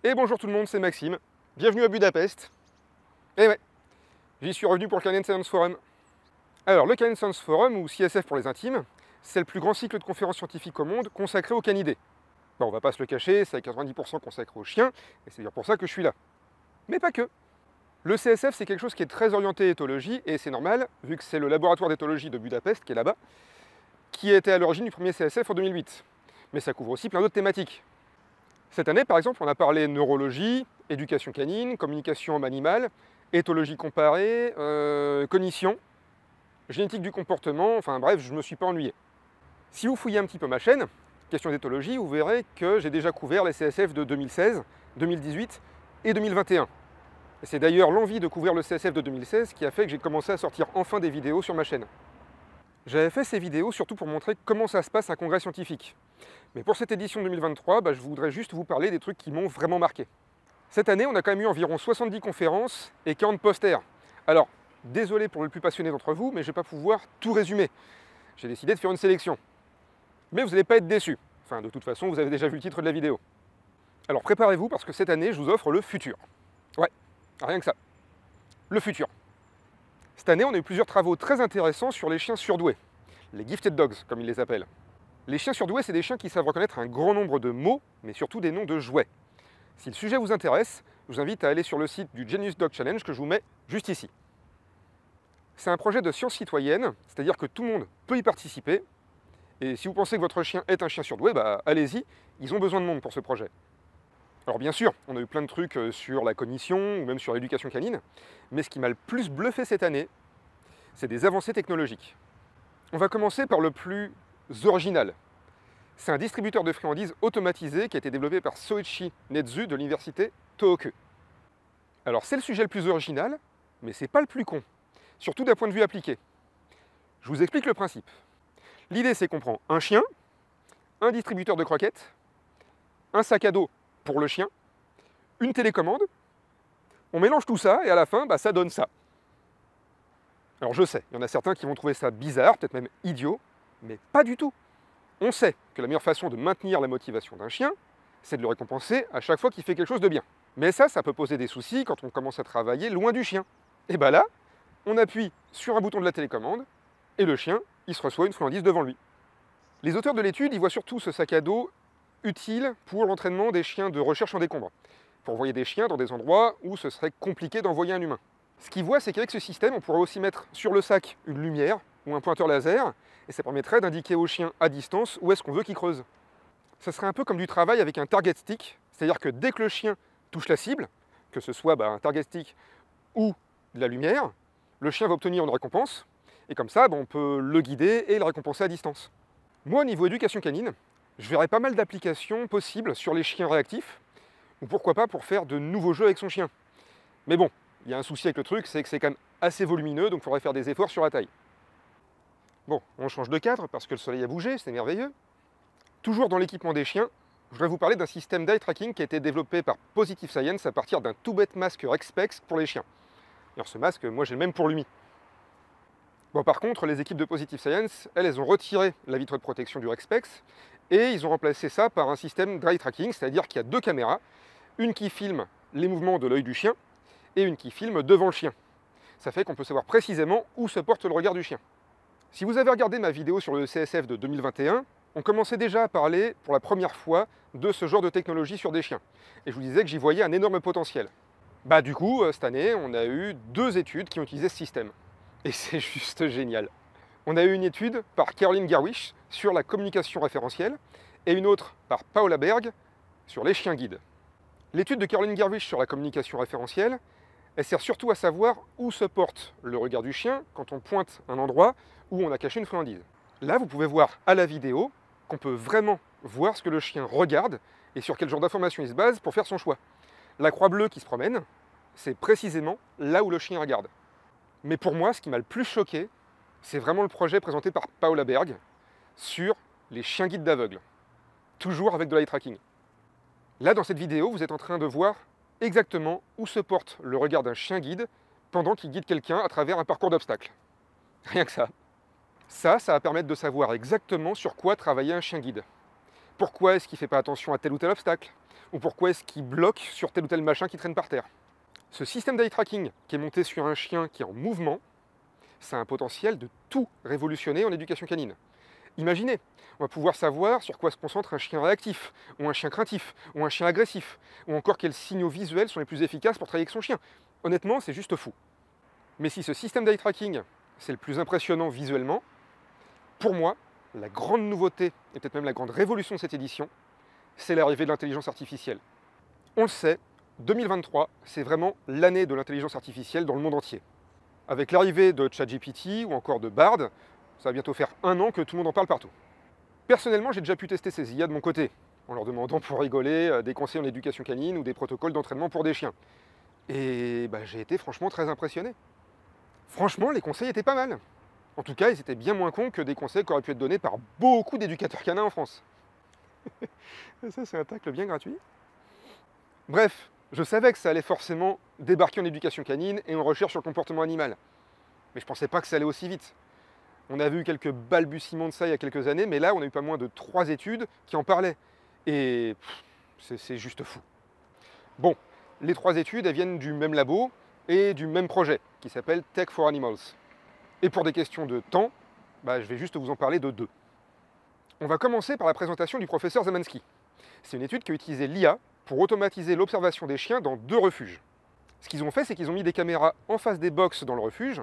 Et bonjour tout le monde, c'est Maxime. Bienvenue à Budapest. Et ouais, j'y suis revenu pour le Canadian Science Forum. Alors, le Canadian Science Forum, ou CSF pour les intimes, c'est le plus grand cycle de conférences scientifiques au monde consacré aux canidés. Bon, on va pas se le cacher, c'est à 90% consacré aux chiens, et c'est d'ailleurs pour ça que je suis là. Mais pas que. Le CSF, c'est quelque chose qui est très orienté éthologie, et c'est normal, vu que c'est le laboratoire d'éthologie de Budapest, qui est là-bas, qui était à l'origine du premier CSF en 2008. Mais ça couvre aussi plein d'autres thématiques. Cette année, par exemple, on a parlé neurologie, éducation canine, communication homme-animal, éthologie comparée, cognition, génétique du comportement, enfin bref, je ne me suis pas ennuyé. Si vous fouillez un petit peu ma chaîne, question d'éthologie, vous verrez que j'ai déjà couvert les CSF de 2016, 2018 et 2021. Et c'est d'ailleurs l'envie de couvrir le CSF de 2016 qui a fait que j'ai commencé à sortir enfin des vidéos sur ma chaîne. J'avais fait ces vidéos surtout pour montrer comment ça se passe un congrès scientifique. Mais pour cette édition 2023, je voudrais juste vous parler des trucs qui m'ont vraiment marqué. Cette année, on a quand même eu environ 70 conférences et 40 posters. Alors, désolé pour le plus passionné d'entre vous, mais je ne vais pas pouvoir tout résumer. J'ai décidé de faire une sélection. Mais vous n'allez pas être déçus. Enfin, de toute façon, vous avez déjà vu le titre de la vidéo. Alors préparez-vous parce que cette année, je vous offre le futur. Ouais, rien que ça. Le futur. Cette année, on a eu plusieurs travaux très intéressants sur les chiens surdoués. Les gifted dogs, comme ils les appellent. Les chiens surdoués, c'est des chiens qui savent reconnaître un grand nombre de mots, mais surtout des noms de jouets. Si le sujet vous intéresse, je vous invite à aller sur le site du Genius Dog Challenge que je vous mets juste ici. C'est un projet de science citoyenne, c'est-à-dire que tout le monde peut y participer. Et si vous pensez que votre chien est un chien surdoué, allez-y, ils ont besoin de monde pour ce projet. Alors bien sûr, on a eu plein de trucs sur la cognition ou même sur l'éducation canine, mais ce qui m'a le plus bluffé cette année, c'est des avancées technologiques. On va commencer par le plus original. C'est un distributeur de friandises automatisé qui a été développé par Soichi Netsu de l'université Tohoku. Alors c'est le sujet le plus original, mais c'est pas le plus con, surtout d'un point de vue appliqué. Je vous explique le principe. L'idée c'est qu'on prend un chien, un distributeur de croquettes, un sac à dos pour le chien, une télécommande, on mélange tout ça et à la fin, ça donne ça. Alors je sais, il y en a certains qui vont trouver ça bizarre, peut-être même idiot, mais pas du tout. On sait que la meilleure façon de maintenir la motivation d'un chien, c'est de le récompenser à chaque fois qu'il fait quelque chose de bien. Mais ça peut poser des soucis quand on commence à travailler loin du chien. Et là, on appuie sur un bouton de la télécommande, et le chien, il se reçoit une friandise devant lui. Les auteurs de l'étude, ils voient surtout ce sac à dos utile pour l'entraînement des chiens de recherche en décombres, pour envoyer des chiens dans des endroits où ce serait compliqué d'envoyer un humain. Ce qu'ils voient, c'est qu'avec ce système, on pourrait aussi mettre sur le sac une lumière ou un pointeur laser, et ça permettrait d'indiquer au chien à distance où est-ce qu'on veut qu'il creuse. Ça serait un peu comme du travail avec un target stick, c'est-à-dire que dès que le chien touche la cible, que ce soit un target stick ou de la lumière, le chien va obtenir une récompense, et comme ça, on peut le guider et le récompenser à distance. Moi, au niveau éducation canine, je verrais pas mal d'applications possibles sur les chiens réactifs, ou pourquoi pas pour faire de nouveaux jeux avec son chien. Mais bon, il y a un souci avec le truc, c'est que c'est quand même assez volumineux, donc il faudrait faire des efforts sur la taille. Bon, on change de cadre parce que le soleil a bougé, c'est merveilleux. Toujours dans l'équipement des chiens, je voudrais vous parler d'un système d'eye tracking qui a été développé par Positive Science à partir d'un tout bête masque Rexpex pour les chiens. Alors ce masque, moi j'ai le même pour Lumi. Bon, par contre, les équipes de Positive Science, elles ont retiré la vitre de protection du Rexpex et ils ont remplacé ça par un système d'eye tracking, c'est-à-dire qu'il y a deux caméras, une qui filme les mouvements de l'œil du chien et une qui filme devant le chien. Ça fait qu'on peut savoir précisément où se porte le regard du chien. Si vous avez regardé ma vidéo sur le CSF de 2021, on commençait déjà à parler pour la première fois de ce genre de technologie sur des chiens. Et je vous disais que j'y voyais un énorme potentiel. Du coup, cette année, on a eu 2 études qui ont utilisé ce système. Et c'est juste génial. On a eu une étude par Caroline Gerwisch sur la communication référentielle et une autre par Paola Berg sur les chiens guides. L'étude de Caroline Gerwisch sur la communication référentielle, elle sert surtout à savoir où se porte le regard du chien quand on pointe un endroit où on a caché une friandise. Là, vous pouvez voir à la vidéo qu'on peut vraiment voir ce que le chien regarde et sur quel genre d'informations il se base pour faire son choix. La croix bleue qui se promène, c'est précisément là où le chien regarde. Mais pour moi, ce qui m'a le plus choqué, c'est vraiment le projet présenté par Paola Berg sur les chiens guides d'aveugles. Toujours avec de l'eye tracking. Là, dans cette vidéo, vous êtes en train de voir exactement où se porte le regard d'un chien guide pendant qu'il guide quelqu'un à travers un parcours d'obstacles. Rien que ça. Ça va permettre de savoir exactement sur quoi travailler un chien guide. Pourquoi est-ce qu'il ne fait pas attention à tel ou tel obstacle? Ou pourquoi est-ce qu'il bloque sur tel ou tel machin qui traîne par terre? Ce système d'eye tracking qui est monté sur un chien qui est en mouvement, ça a un potentiel de tout révolutionner en éducation canine. Imaginez, on va pouvoir savoir sur quoi se concentre un chien réactif, ou un chien craintif, ou un chien agressif, ou encore quels signaux visuels sont les plus efficaces pour travailler avec son chien. Honnêtement, c'est juste fou. Mais si ce système d'eye tracking, c'est le plus impressionnant visuellement, pour moi, la grande nouveauté, et peut-être même la grande révolution de cette édition, c'est l'arrivée de l'intelligence artificielle. On le sait, 2023, c'est vraiment l'année de l'intelligence artificielle dans le monde entier. Avec l'arrivée de ChatGPT ou encore de Bard, ça va bientôt faire 1 an que tout le monde en parle partout. Personnellement, j'ai déjà pu tester ces IA de mon côté, en leur demandant pour rigoler des conseils en éducation canine ou des protocoles d'entraînement pour des chiens. Et j'ai été franchement très impressionné. Franchement, les conseils étaient pas mal. En tout cas, ils étaient bien moins cons que des conseils qui auraient pu être donnés par beaucoup d'éducateurs canins en France. Et ça, c'est un tacle bien gratuit. Bref, je savais que ça allait forcément débarquer en éducation canine et en recherche sur le comportement animal. Mais je pensais pas que ça allait aussi vite. On a vu quelques balbutiements de ça il y a quelques années, mais là, on a eu pas moins de 3 études qui en parlaient. Et c'est juste fou. Bon, les 3 études, elles viennent du même labo et du même projet, qui s'appelle Tech for Animals. Et pour des questions de temps, je vais juste vous en parler de 2. On va commencer par la présentation du professeur Zemansky. C'est une étude qui a utilisé l'IA pour automatiser l'observation des chiens dans 2 refuges. Ce qu'ils ont fait, c'est qu'ils ont mis des caméras en face des box dans le refuge,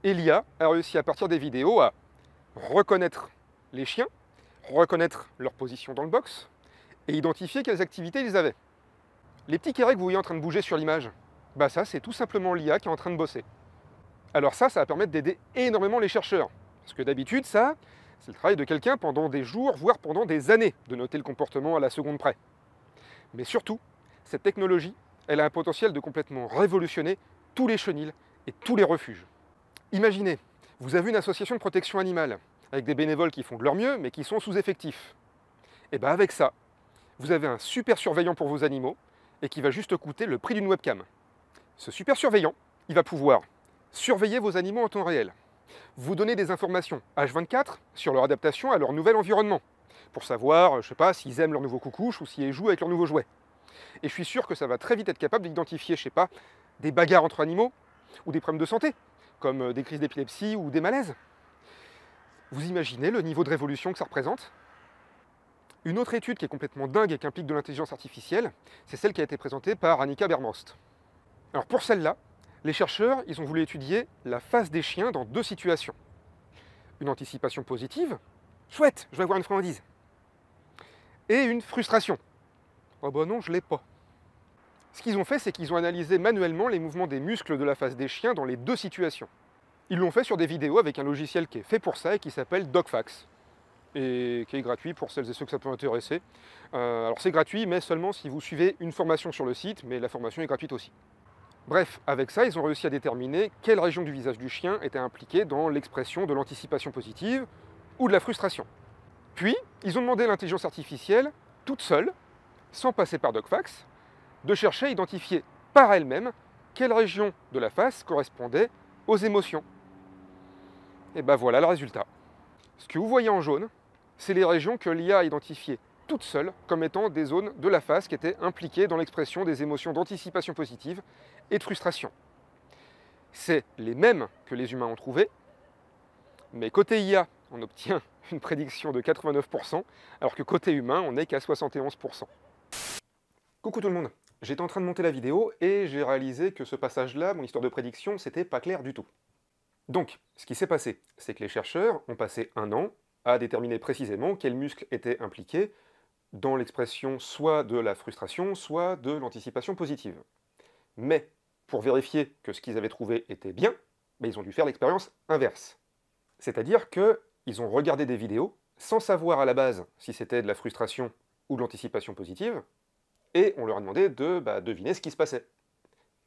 et l'IA a réussi à partir des vidéos à reconnaître les chiens, reconnaître leur position dans le box, et identifier quelles activités ils avaient. Les petits carrés que vous voyez en train de bouger sur l'image, ça c'est tout simplement l'IA qui est en train de bosser. Alors ça va permettre d'aider énormément les chercheurs, parce que d'habitude ça, c'est le travail de quelqu'un pendant des jours, voire pendant des années, de noter le comportement à la seconde près. Mais surtout, cette technologie, elle a un potentiel de complètement révolutionner tous les chenils et tous les refuges. Imaginez, vous avez une association de protection animale, avec des bénévoles qui font de leur mieux, mais qui sont sous-effectifs. Et avec ça, vous avez un super surveillant pour vos animaux, et qui va juste coûter le prix d'une webcam. Ce super surveillant, il va pouvoir surveiller vos animaux en temps réel, vous donner des informations H24 sur leur adaptation à leur nouvel environnement, pour savoir, je sais pas, s'ils aiment leur nouveau coucouche ou s'ils jouent avec leur nouveau jouet. Et je suis sûr que ça va très vite être capable d'identifier, je sais pas, des bagarres entre animaux ou des problèmes de santé, comme des crises d'épilepsie ou des malaises. Vous imaginez le niveau de révolution que ça représente? Une autre étude qui est complètement dingue et qui implique de l'intelligence artificielle, c'est celle qui a été présentée par Annika Bermost. Alors pour celle-là, les chercheurs, ils ont voulu étudier la face des chiens dans 2 situations. Une anticipation positive, chouette, je vais avoir une friandise. Et une frustration. Oh non, je l'ai pas. Ce qu'ils ont fait, c'est qu'ils ont analysé manuellement les mouvements des muscles de la face des chiens dans les 2 situations. Ils l'ont fait sur des vidéos avec un logiciel qui est fait pour ça et qui s'appelle DogFax, et qui est gratuit pour celles et ceux que ça peut intéresser. Alors c'est gratuit, mais seulement si vous suivez une formation sur le site, mais la formation est gratuite aussi. Bref, avec ça, ils ont réussi à déterminer quelle région du visage du chien était impliquée dans l'expression de l'anticipation positive ou de la frustration. Puis, ils ont demandé à l'intelligence artificielle, toute seule, sans passer par DogFax, de chercher à identifier par elle-même quelle région de la face correspondait aux émotions. Et voilà le résultat. Ce que vous voyez en jaune, c'est les régions que l'IA a identifiées toute seule comme étant des zones de la face qui étaient impliquées dans l'expression des émotions d'anticipation positive et de frustration. C'est les mêmes que les humains ont trouvées, mais côté IA, on obtient une prédiction de 89%, alors que côté humain, on n'est qu'à 71%. Coucou tout le monde, j'étais en train de monter la vidéo et j'ai réalisé que ce passage-là, mon histoire de prédiction, c'était pas clair du tout. Donc, ce qui s'est passé, c'est que les chercheurs ont passé 1 an à déterminer précisément quels muscles étaient impliqués dans l'expression soit de la frustration, soit de l'anticipation positive. Mais, pour vérifier que ce qu'ils avaient trouvé était bien, ils ont dû faire l'expérience inverse. C'est-à-dire qu'ils ont regardé des vidéos sans savoir à la base si c'était de la frustration ou de l'anticipation positive, et on leur a demandé de deviner ce qui se passait.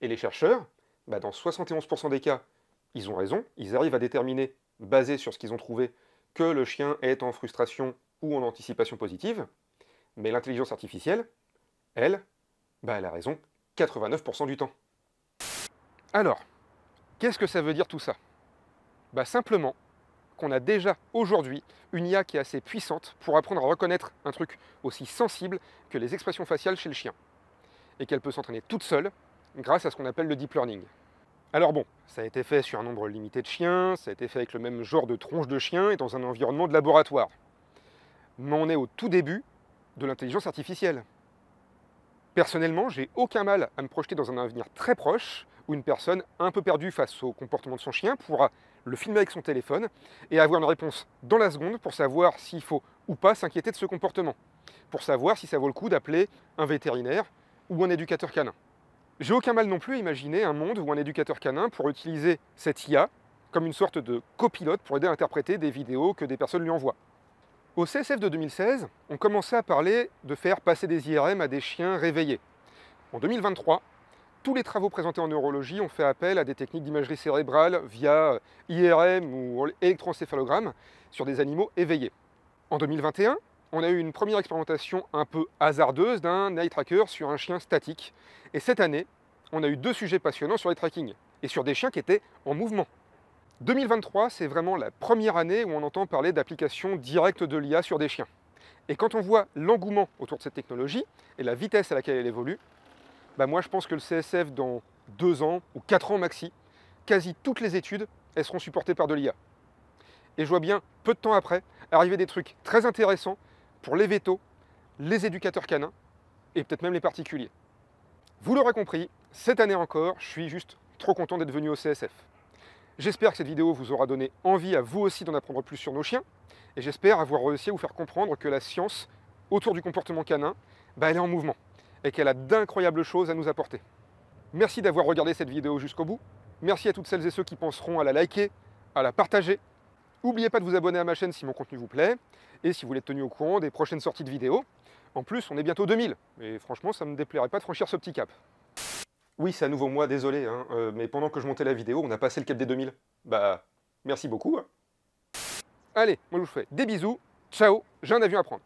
Et les chercheurs, dans 71% des cas, ils ont raison, ils arrivent à déterminer, basé sur ce qu'ils ont trouvé, que le chien est en frustration ou en anticipation positive, mais l'intelligence artificielle, elle, elle a raison 89% du temps. Alors, qu'est-ce que ça veut dire tout ça? Simplement qu'on a déjà aujourd'hui une IA qui est assez puissante pour apprendre à reconnaître un truc aussi sensible que les expressions faciales chez le chien. Et qu'elle peut s'entraîner toute seule grâce à ce qu'on appelle le deep learning. Alors bon, ça a été fait sur un nombre limité de chiens, ça a été fait avec le même genre de tronche de chien et dans un environnement de laboratoire. Mais on est au tout début de l'intelligence artificielle. Personnellement, j'ai aucun mal à me projeter dans un avenir très proche où une personne un peu perdue face au comportement de son chien pourra le filmer avec son téléphone et avoir une réponse dans la seconde pour savoir s'il faut ou pas s'inquiéter de ce comportement, pour savoir si ça vaut le coup d'appeler un vétérinaire ou un éducateur canin. J'ai aucun mal non plus à imaginer un monde où un éducateur canin pourrait utiliser cette IA comme une sorte de copilote pour aider à interpréter des vidéos que des personnes lui envoient. Au CSF de 2016, on commençait à parler de faire passer des IRM à des chiens réveillés. En 2023, tous les travaux présentés en neurologie ont fait appel à des techniques d'imagerie cérébrale via IRM ou électroencéphalogramme sur des animaux éveillés. En 2021, on a eu une première expérimentation un peu hasardeuse d'un eye tracker sur un chien statique. Et cette année, on a eu 2 sujets passionnants sur les tracking et sur des chiens qui étaient en mouvement. 2023, c'est vraiment la première année où on entend parler d'applications directes de l'IA sur des chiens. Et quand on voit l'engouement autour de cette technologie et la vitesse à laquelle elle évolue, moi je pense que le CSF dans 2 ans ou 4 ans maxi, quasi toutes les études, elles seront supportées par de l'IA. Et je vois bien, peu de temps après, arriver des trucs très intéressants pour les vétos, les éducateurs canins et peut-être même les particuliers. Vous l'aurez compris, cette année encore, je suis juste trop content d'être venu au CSF. J'espère que cette vidéo vous aura donné envie à vous aussi d'en apprendre plus sur nos chiens, et j'espère avoir réussi à vous faire comprendre que la science autour du comportement canin, elle est en mouvement, et qu'elle a d'incroyables choses à nous apporter. Merci d'avoir regardé cette vidéo jusqu'au bout, merci à toutes celles et ceux qui penseront à la liker, à la partager. N'oubliez pas de vous abonner à ma chaîne si mon contenu vous plaît, et si vous voulez être tenu au courant des prochaines sorties de vidéos. En plus, on est bientôt 2000, et franchement, ça ne me déplairait pas de franchir ce petit cap. Oui, c'est à nouveau moi, désolé, mais pendant que je montais la vidéo, on a passé le cap des 2000. Merci beaucoup. Allez, moi je vous fais des bisous, ciao, j'ai un avion à prendre.